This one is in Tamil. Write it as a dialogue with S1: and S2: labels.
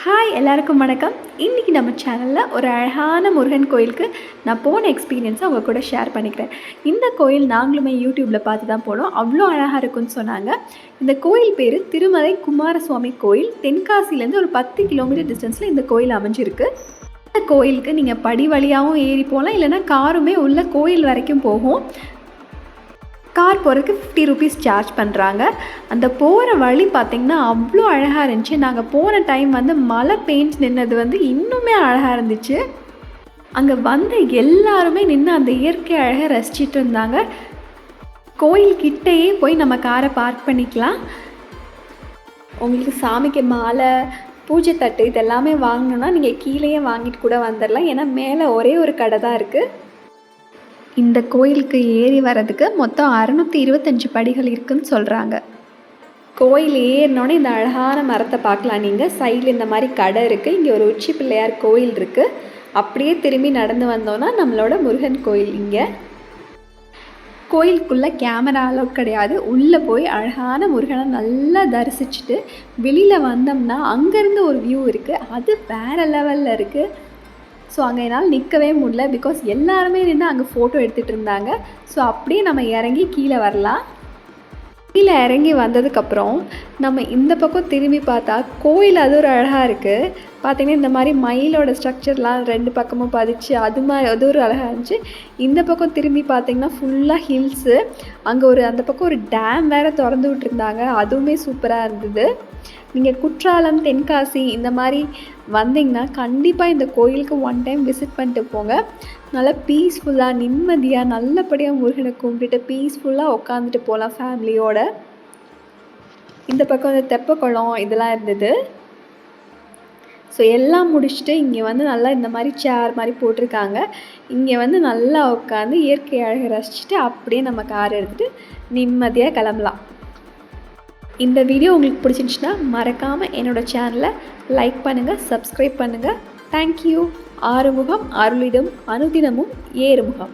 S1: ஹாய் எல்லாருக்கும் வணக்கம். இன்றைக்கி நம்ம சேனலில் ஒரு அழகான முருகன் கோயிலுக்கு நான் போன எக்ஸ்பீரியன்ஸை உங்கள் கூட ஷேர் பண்ணிக்கிறேன். இந்த கோயில் நாங்களுமே யூடியூப்பில் பார்த்து தான் போனோம். அவ்வளோ அழகாக இருக்குன்னு சொன்னாங்க. இந்த கோயில் பேர் திருமலை குமாரசுவாமி கோயில். தென்காசிலேருந்து ஒரு 10 கிலோமீட்டர் டிஸ்டன்ஸில் இந்த கோயில் அமைஞ்சிருக்கு. இந்த கோயிலுக்கு நீங்கள் படி வழியாகவும் ஏறி போகலாம், இல்லைனா காருமே உள்ள கோயில் வரைக்கும் போகும். கார் போகிறதுக்கு 50 ருபீஸ் சார்ஜ் பண்ணுறாங்க. அந்த போகிற வழி பார்த்திங்கன்னா அவ்வளோ அழகாக இருந்துச்சு. நாங்கள் போன டைம் மழை பெஞ்சு நின்னது இன்னுமே அழகாக இருந்துச்சு. அங்கே வந்த எல்லாருமே நின்று அந்த இயற்கை அழகை ரசிச்சிட்டு இருந்தாங்க. கோயில்கிட்டேயே போய் நம்ம காரை பார்க் பண்ணிக்கலாம். உங்களுக்கு சாமிக்கு மாலை, பூஜை தட்டு இதெல்லாமே வாங்கணுன்னா நீங்கள் கீழேயே வாங்கிட்டு கூட வந்துடலாம். ஏன்னா மேலே ஒரே ஒரு கடை தான் இருக்குது. இந்த கோயிலுக்கு ஏறி வர்றதுக்கு மொத்தம் 625 படிகள் இருக்குதுன்னு சொல்கிறாங்க. கோயில் ஏறினோடனே இந்த அழகான மரத்தை பார்க்கலாம். நீங்கள் சைடில் இந்த மாதிரி கடை இருக்குது. இங்கே ஒரு உச்சி பிள்ளையார் கோயில் இருக்குது. அப்படியே திரும்பி நடந்து வந்தோன்னா நம்மளோட முருகன் கோயில். இங்கே கோயிலுக்குள்ளே கேமரா அலோட் கிடையாது. உள்ளே போய் அழகான முருகனை நல்லா தரிசிச்சுட்டு வெளியில் வந்தோம்னா அங்கேருந்து ஒரு வியூ இருக்குது. அது வேறு லெவலில் இருக்குது. ஸோ அங்கே என்னால் நிற்கவே முடியல. பிகாஸ் எல்லாருமே நின்று அங்கே ஃபோட்டோ எடுத்துகிட்டு இருந்தாங்க. ஸோ அப்படியே நம்ம இறங்கி கீழே வரலாம். கீழே இறங்கி வந்ததுக்கப்புறம் நம்ம இந்த பக்கம் திரும்பி பார்த்தா கோயில் அது ஒரு அழகாக இருக்குது. பார்த்திங்கன்னா இந்த மாதிரி மயிலோட ஸ்ட்ரக்சர்லாம் 2 பக்கமும் பதிச்சு அது ஒரு அழகாக இருந்துச்சு. இந்த பக்கம் திரும்பி பார்த்திங்கன்னா ஃபுல்லாக ஹில்ஸு. அங்கே அந்த பக்கம் ஒரு டேம் வேறு திறந்து விட்டுருந்தாங்க. அதுவுமே சூப்பராக இருந்தது. நீங்கள் குற்றாலம், தென்காசி இந்த மாதிரி வந்தீங்கன்னா கண்டிப்பாக இந்த கோயிலுக்கு ஒன் டைம் விசிட் பண்ணிட்டு போங்க. நல்லா பீஸ்ஃபுல்லாக நிம்மதியாக நல்லபடியாக முருகனை கும்பிட்டுட்டு பீஸ்ஃபுல்லாக உட்காந்துட்டு போகலாம் ஃபேமிலியோடு. இந்த பக்கம் இந்த தெப்பக்குளம் இதெல்லாம் இருந்தது. ஸோ எல்லாம் முடிச்சுட்டு இங்கே நல்லா இந்த மாதிரி சேர் மாதிரி போட்டிருக்காங்க. இங்கே நல்லா உட்காந்து இயற்கை அழகை ரசிச்சுட்டு அப்படியே நம்ம கார் எடுத்துகிட்டு நிம்மதியாக கிளம்பலாம். இந்த வீடியோ உங்களுக்கு பிடிச்சிருந்துச்சுன்னா மறக்காமல் என்னோடய சேனலை லைக் பண்ணுங்கள், சப்ஸ்கிரைப் பண்ணுங்கள். தேங்க்யூ. ஆறுமுகம் அருளிடும் அனுதினமும் ஏறுமுகம்.